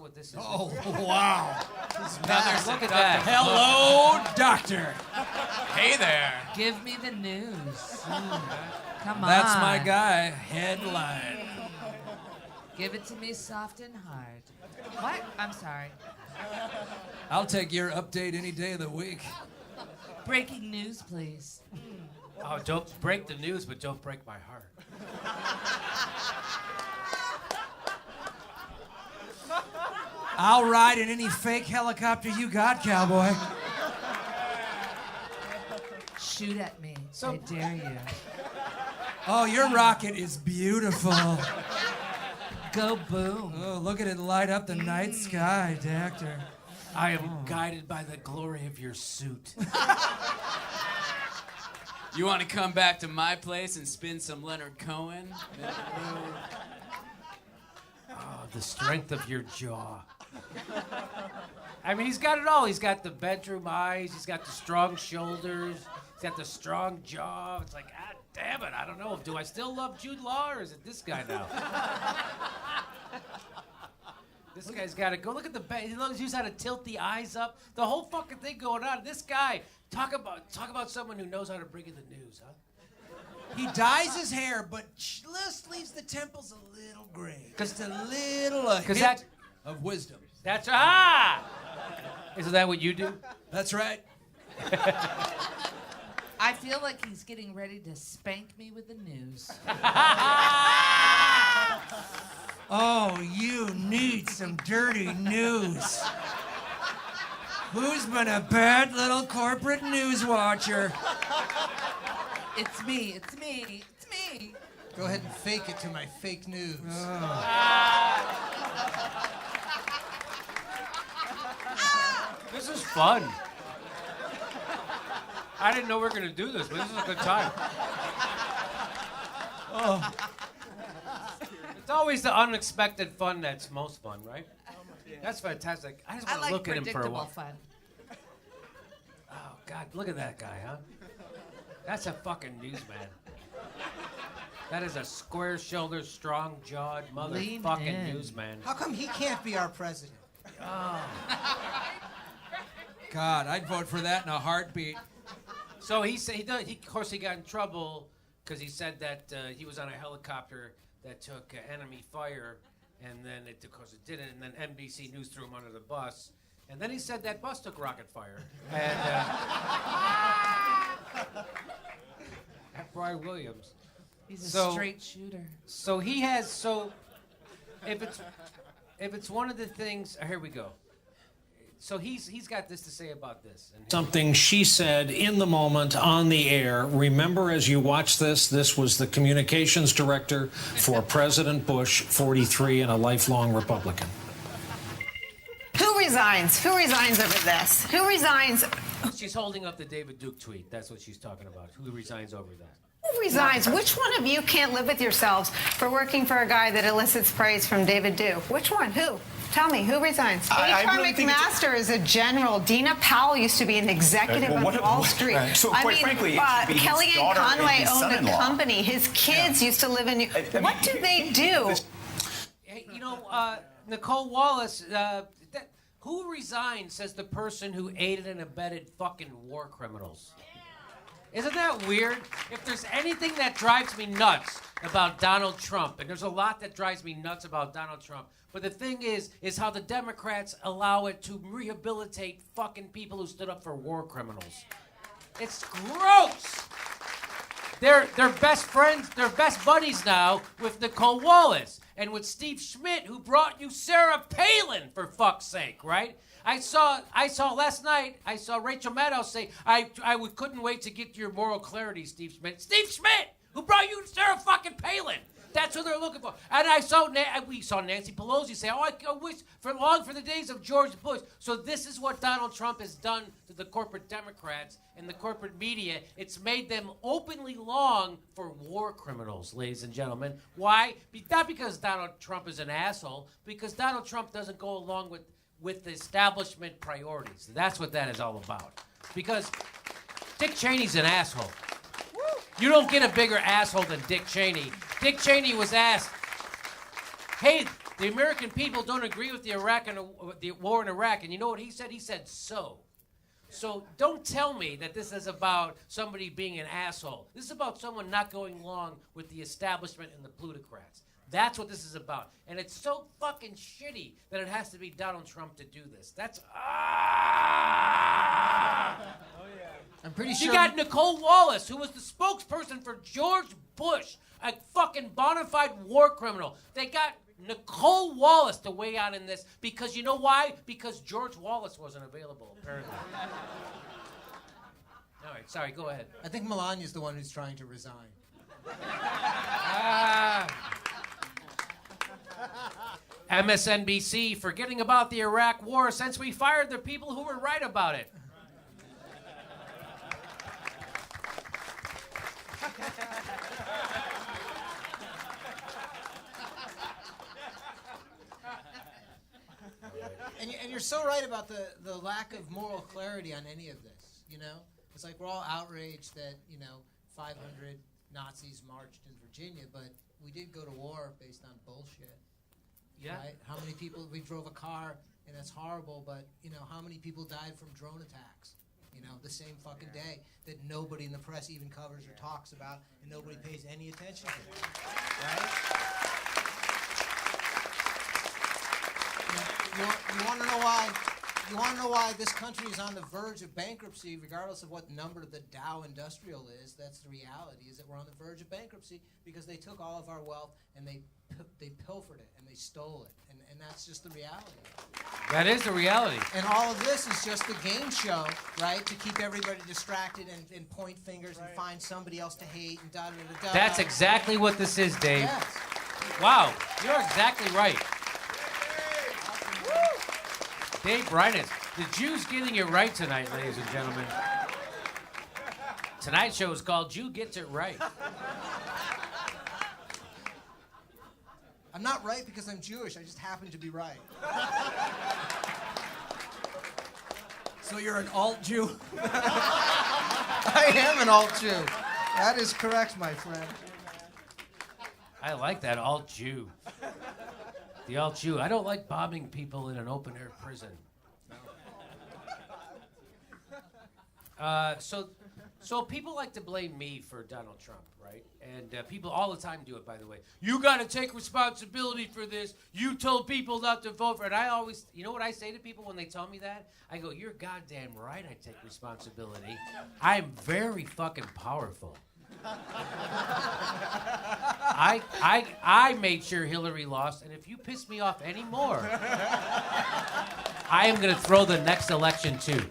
what this is. Oh, wow. Look at that. Hello, doctor. Hey there. Give me the news. Come on. That's my guy. Headline. Give it to me soft and hard. What? I'm sorry. I'll take your update any day of the week. Breaking news, please. Oh, don't break the news, but don't break my heart. I'll ride in any fake helicopter you got, cowboy. Shoot at me. I dare you. Oh, your rocket is beautiful. Go boom. Oh, look at it light up the night sky, doctor. I am guided by the glory of your suit. You want to come back to my place and spin some Leonard Cohen? Oh, the strength of your jaw. I mean, he's got it all. He's got the bedroom eyes. He's got the strong shoulders. He's got the strong jaw. It's like, ah, damn it. I don't know. Do I still love Jude Law, or is it this guy now? This guy's got to go. Look at the bed. He knows how to tilt the eyes up. The whole fucking thing going on. This guy, talk about someone who knows how to bring you the news, huh? He dyes his hair, but just leaves the temples a little gray. Just a little hint of wisdom. Isn't that what you do? That's right. I feel like he's getting ready to spank me with the news. Oh, you need some dirty news. Who's been a bad little corporate news watcher? It's me. It's me. It's me. Go ahead and fake it to my fake news. This is fun. I didn't know we were going to do this, but this is a good time. Oh. It's always the unexpected fun that's most fun, right? That's fantastic. I just want to look at him for a while. Fun. Oh, God, look at that guy, huh? That's a fucking newsman. That is a square-shouldered, strong-jawed motherfucking newsman. How come he can't be our president? Oh. God, I'd vote for that in a heartbeat. So he of course, he got in trouble because he said that he was on a helicopter that took enemy fire, and then of course it didn't, and then NBC News threw him under the bus, and then he said that bus took rocket fire, and at Brian Williams. He's a straight shooter. So he has if it's one of the things, here we go. So he's got this to say about this. Something she said in the moment on the air. Remember, as you watch this was the communications director for President Bush, 43, and a lifelong Republican. Who resigns? Who resigns over this? Who resigns? She's holding up the David Duke tweet. That's what she's talking about. Who resigns over that? Who resigns? Which one of you can't live with yourselves for working for a guy that elicits praise from David Duke? Which one? Who? Tell me, who resigns? H.R. McMaster is a general. Dina Powell used to be an executive on Wall Street. So quite frankly, Kellyanne Conway owned a company. His kids used to live in what do they do? Hey, Nicole Wallace, who resigns says the person who aided and abetted fucking war criminals. Isn't that weird? If there's anything that drives me nuts about Donald Trump, and there's a lot that drives me nuts about Donald Trump, but the thing is how the Democrats allow it to rehabilitate fucking people who stood up for war criminals. It's gross. They're best friends, they're best buddies now with Nicole Wallace and with Steve Schmidt, who brought you Sarah Palin, for fuck's sake, right? I saw last night, I saw Rachel Maddow say, I couldn't wait to get your moral clarity, Steve Schmidt. Steve Schmidt, who brought you Sarah fucking Palin. That's who they're looking for. And we saw Nancy Pelosi say, I wish for the days of George Bush. So this is what Donald Trump has done to the corporate Democrats and the corporate media. It's made them openly long for war criminals, ladies and gentlemen. Why? Not because Donald Trump is an asshole, because Donald Trump doesn't go along with the establishment priorities. That's what that is all about. Because Dick Cheney's an asshole. You don't get a bigger asshole than Dick Cheney. Dick Cheney was asked, hey, The American people don't agree with the war in Iraq. And you know what he said? He said, so. So don't tell me that this is about somebody being an asshole. This is about someone not going along with the establishment and the plutocrats. That's what this is about. And it's so fucking shitty that it has to be Donald Trump to do this. That's I'm pretty sure. You got Nicole Wallace, who was the spokesperson for George Bush, a fucking bona fide war criminal. They got Nicole Wallace to weigh out in this because you know why? Because George Wallace wasn't available, apparently. All right, sorry, go ahead. I think Melania's the one who's trying to resign. MSNBC forgetting about the Iraq war since we fired the people who were right about it. And you're so right about the lack of moral clarity on any of this, you know? It's like we're all outraged that, 500 Nazis marched in Virginia, but we did go to war based on bullshit. Yeah. Right? How many people, we drove a car, and that's horrible, but, how many people died from drone attacks? The same fucking day that nobody in the press even covers or talks about, and nobody pays any attention to. Right? You want to know why? You want to know why this country is on the verge of bankruptcy, regardless of what number the Dow Industrial is? That's the reality. Is that we're on the verge of bankruptcy because they took all of our wealth and they pilfered it and they stole it, and that's just the reality. That is the reality. And all of this is just a game show, right? To keep everybody distracted and point fingers and find somebody else to hate and da-da-da-da. That's exactly what this is, Dave. Yes. Wow, you're exactly right. Dave Reinitz, the Jew's getting it right tonight, ladies and gentlemen. Tonight's show is called Jew Gets It Right. I'm not right because I'm Jewish. I just happen to be right. So you're an alt Jew? I am an alt Jew. That is correct, my friend. I like that alt Jew. The alt Jew. I don't like bombing people in an open air prison. So people like to blame me for Donald Trump, right? And people all the time do it, by the way. You got to take responsibility for this. You told people not to vote for it. And I always, you know what I say to people when they tell me that? I go, you're goddamn right I take responsibility. I am very fucking powerful. I made sure Hillary lost, and if you piss me off anymore, I am going to throw the next election too.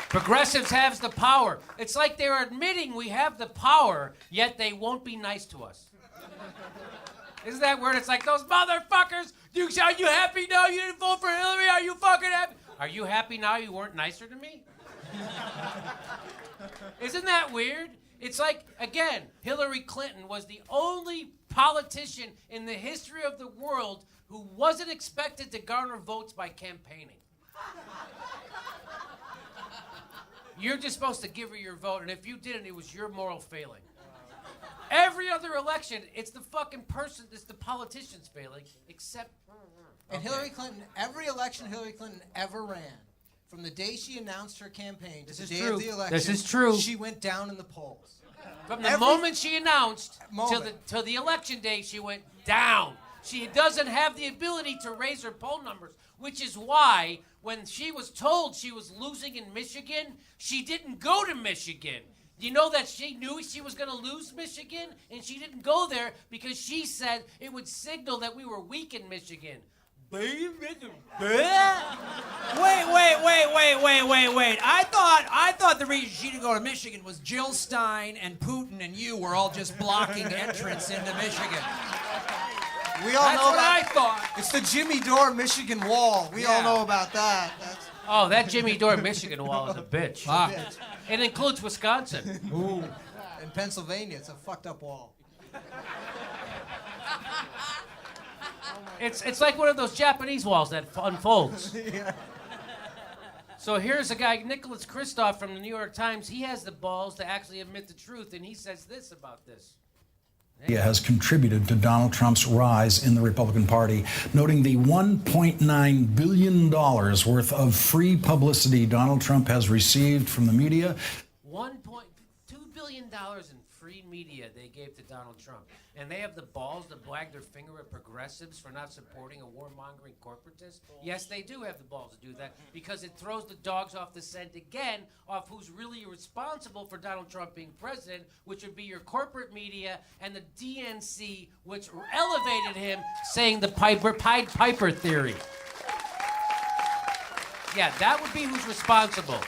Progressives have the power. It's like they're admitting we have the power, yet they won't be nice to us. Isn't that weird? It's like, those motherfuckers, are you happy now you didn't vote for Hillary? Are you fucking happy? Are you happy now you weren't nicer to me? Isn't that weird? It's like, again, Hillary Clinton was the only politician in the history of the world who wasn't expected to garner votes by campaigning. You're just supposed to give her your vote, and if you didn't, it was your moral failing. Every other election, it's the fucking person, it's the politicians failing, except... And Hillary Clinton, every election Hillary Clinton ever ran, from the day she announced her campaign to the day of the election, This is true. She went down in the polls. From the moment she announced till the election day, she went down. She doesn't have the ability to raise her poll numbers, which is why when she was told she was losing in Michigan, she didn't go to Michigan. You know that she knew she was going to lose Michigan, and she didn't go there because she said it would signal that we were weak in Michigan. Wait. I thought the reason she didn't go to Michigan was Jill Stein and Putin and you were all just blocking entrance into Michigan. We all That's know what that. I thought. It's the Jimmy Dore Michigan wall. We all know about that. Oh, that Jimmy Dore Michigan wall is a bitch. Fuck. It includes Wisconsin. Ooh. In Pennsylvania, it's a fucked up wall. It's like one of those Japanese walls that unfolds. Yeah. So here's a guy, Nicholas Kristof from the New York Times. He has the balls to actually admit the truth, and he says this about this. Has contributed to Donald Trump's rise in the Republican Party, noting the $1.9 billion worth of free publicity Donald Trump has received from the media. $1.2 billion in free media they gave to Donald Trump. And they have the balls to wag their finger at progressives for not supporting a warmongering corporatist? Yes, they do have the balls to do that because it throws the dogs off the scent again off who's really responsible for Donald Trump being president, which would be your corporate media and the DNC, which elevated him, saying the Pied Piper theory. Yeah, that would be who's responsible.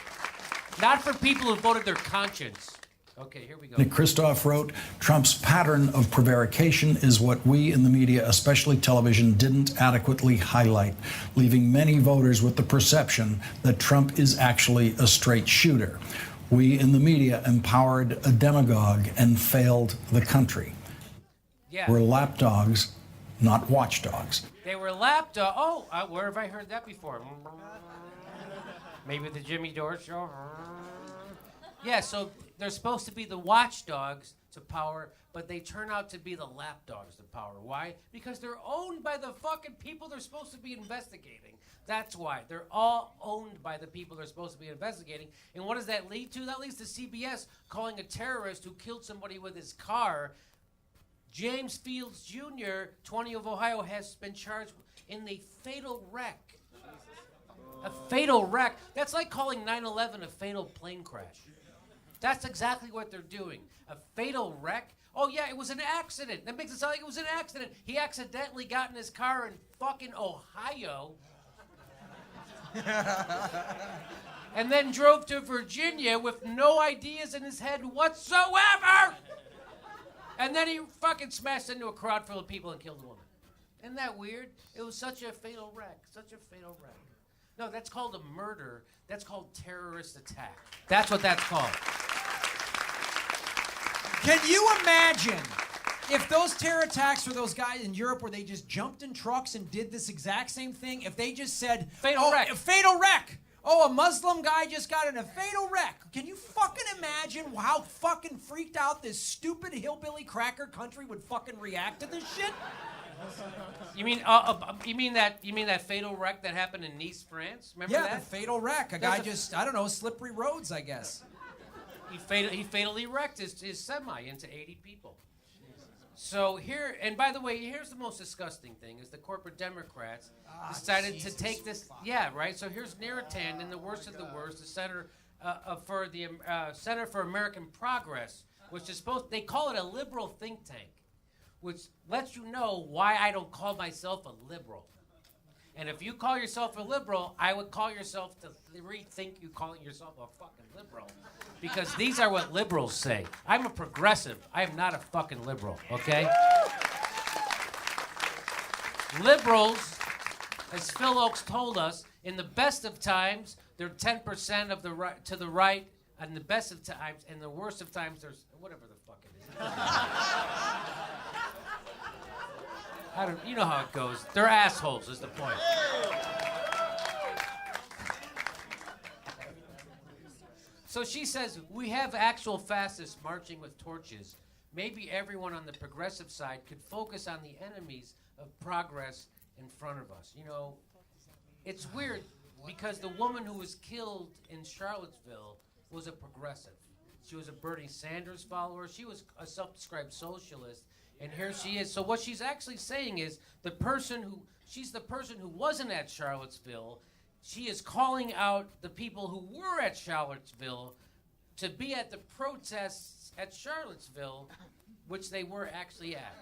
Not for people who voted their conscience. Okay, here we go. Nick Kristof wrote, Trump's pattern of prevarication is what we in the media, especially television, didn't adequately highlight, leaving many voters with the perception that Trump is actually a straight shooter. We in the media empowered a demagogue and failed the country. Yeah. We're lapdogs, not watchdogs. They were lapdog. Oh, where have I heard that before? Maybe the Jimmy Dore show. Yeah, so they're supposed to be the watchdogs to power, but they turn out to be the lapdogs to power. Why? Because they're owned by the fucking people they're supposed to be investigating. That's why. They're all owned by the people they're supposed to be investigating. And what does that lead to? That leads to CBS calling a terrorist who killed somebody with his car. James Fields Jr., 20 of Ohio, has been charged in a fatal wreck. A fatal wreck. That's like calling 9/11 a fatal plane crash. That's exactly what they're doing. A fatal wreck? Oh, yeah, it was an accident. That makes it sound like it was an accident. He accidentally got in his car in fucking Ohio and then drove to Virginia with no ideas in his head whatsoever. And then he fucking smashed into a crowd full of people and killed a woman. Isn't that weird? It was such a fatal wreck. Such a fatal wreck. No, that's called a murder. That's called terrorist attack. That's what that's called. Can you imagine if those terror attacks for those guys in Europe where they just jumped in trucks and did this exact same thing, if they just said, fatal wreck. Fatal wreck. Oh, a Muslim guy just got in a fatal wreck. Can you fucking imagine how fucking freaked out this stupid hillbilly cracker country would fucking react to this shit? You mean that fatal wreck that happened in Nice, France? Remember that? Yeah, the fatal wreck. A guy just, I don't know, slippery roads, I guess. He fatally wrecked his semi into 80 people. So here, and by the way, here's the most disgusting thing, is the corporate Democrats decided to take this. Yeah, right? So here's Narratan, the worst of the worst, the Center for the Center for American Progress, which is they call it a liberal think tank, which lets you know why I don't call myself a liberal. And if you call yourself a liberal, I would call yourself to rethink you calling yourself a fucking liberal. Because these are what liberals say. I'm a progressive. I am not a fucking liberal, okay? Liberals, as Phil Oakes told us, in the best of times, they're 10% of the right to the right, and the best of times, and the worst of times, there's whatever the fuck it is. You know how it goes. They're assholes, is the point. So she says, we have actual fascists marching with torches. Maybe everyone on the progressive side could focus on the enemies of progress in front of us. You know, it's weird because the woman who was killed in Charlottesville was a progressive. She was a Bernie Sanders follower. She was a self-described socialist. And here she is. So what she's actually saying is she's the person who wasn't at Charlottesville. She is calling out the people who were at Charlottesville to be at the protests at Charlottesville, which they were actually at.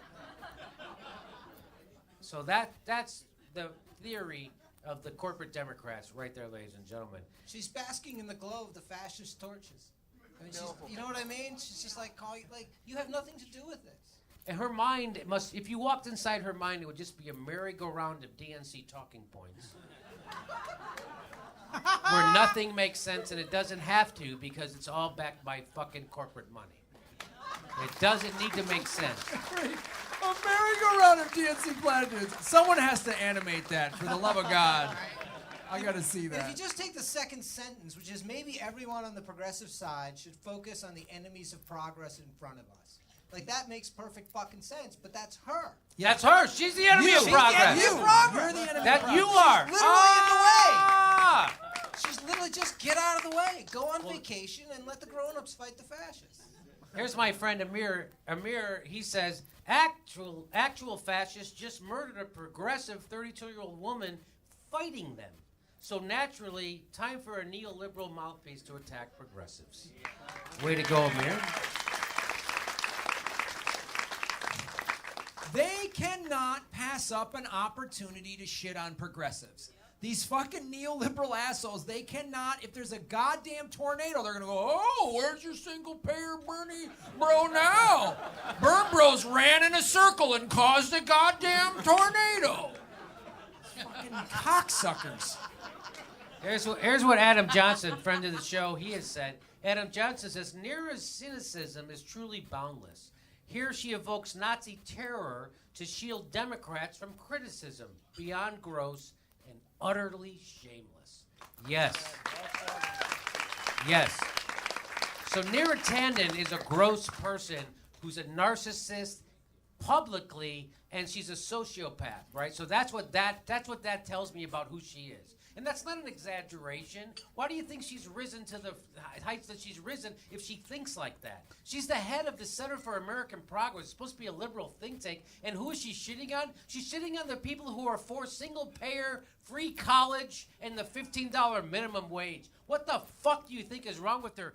So that's the theory of the corporate Democrats right there, ladies and gentlemen. She's basking in the glow of the fascist torches. I mean, you know what I mean? She's just like, you have nothing to do with this. And her mind if you walked inside her mind, it would just be a merry-go-round of DNC talking points. Where nothing makes sense, and it doesn't have to because it's all backed by fucking corporate money. It doesn't need to make sense. A merry-go-round of DNC platitudes. Someone has to animate that, for the love of God. I gotta see If that. you just take the second sentence, which is maybe everyone on the progressive side should focus on the enemies of progress in front of us. Like, that makes perfect fucking sense, but that's her. That's her. She's the enemy of progress. You're the enemy That of progress. you are. She's literally in the way. Ah! She's literally just get out of the way. Go on vacation and let the grown-ups fight the fascists. Here's my friend Amir. Amir, he says, actual fascists just murdered a progressive 32-year-old woman fighting them. So naturally, time for a neoliberal mouthpiece to attack progressives. Way to go, Amir. They cannot pass up an opportunity to shit on progressives. These fucking neoliberal assholes, they cannot, if there's a goddamn tornado, they're gonna go, oh, where's your single payer Bernie bro now? Burn Bros ran in a circle and caused a goddamn tornado. Fucking cocksuckers. Here's what Adam Johnson, friend of the show, he has said. Adam Johnson says, Nira's cynicism is truly boundless. Here she evokes Nazi terror to shield Democrats from criticism, beyond gross and utterly shameless. Yes. Yes. So Nira Tanden is a gross person who's a narcissist publicly, and she's a sociopath, right? So that's what that tells me about who she is. And that's not an exaggeration. Why do you think she's risen to the heights that she's risen if she thinks like that? She's the head of the Center for American Progress. It's supposed to be a liberal think tank. And who is she shitting on? She's shitting on the people who are for single-payer, free college, and the $15 minimum wage. What the fuck do you think is wrong with her?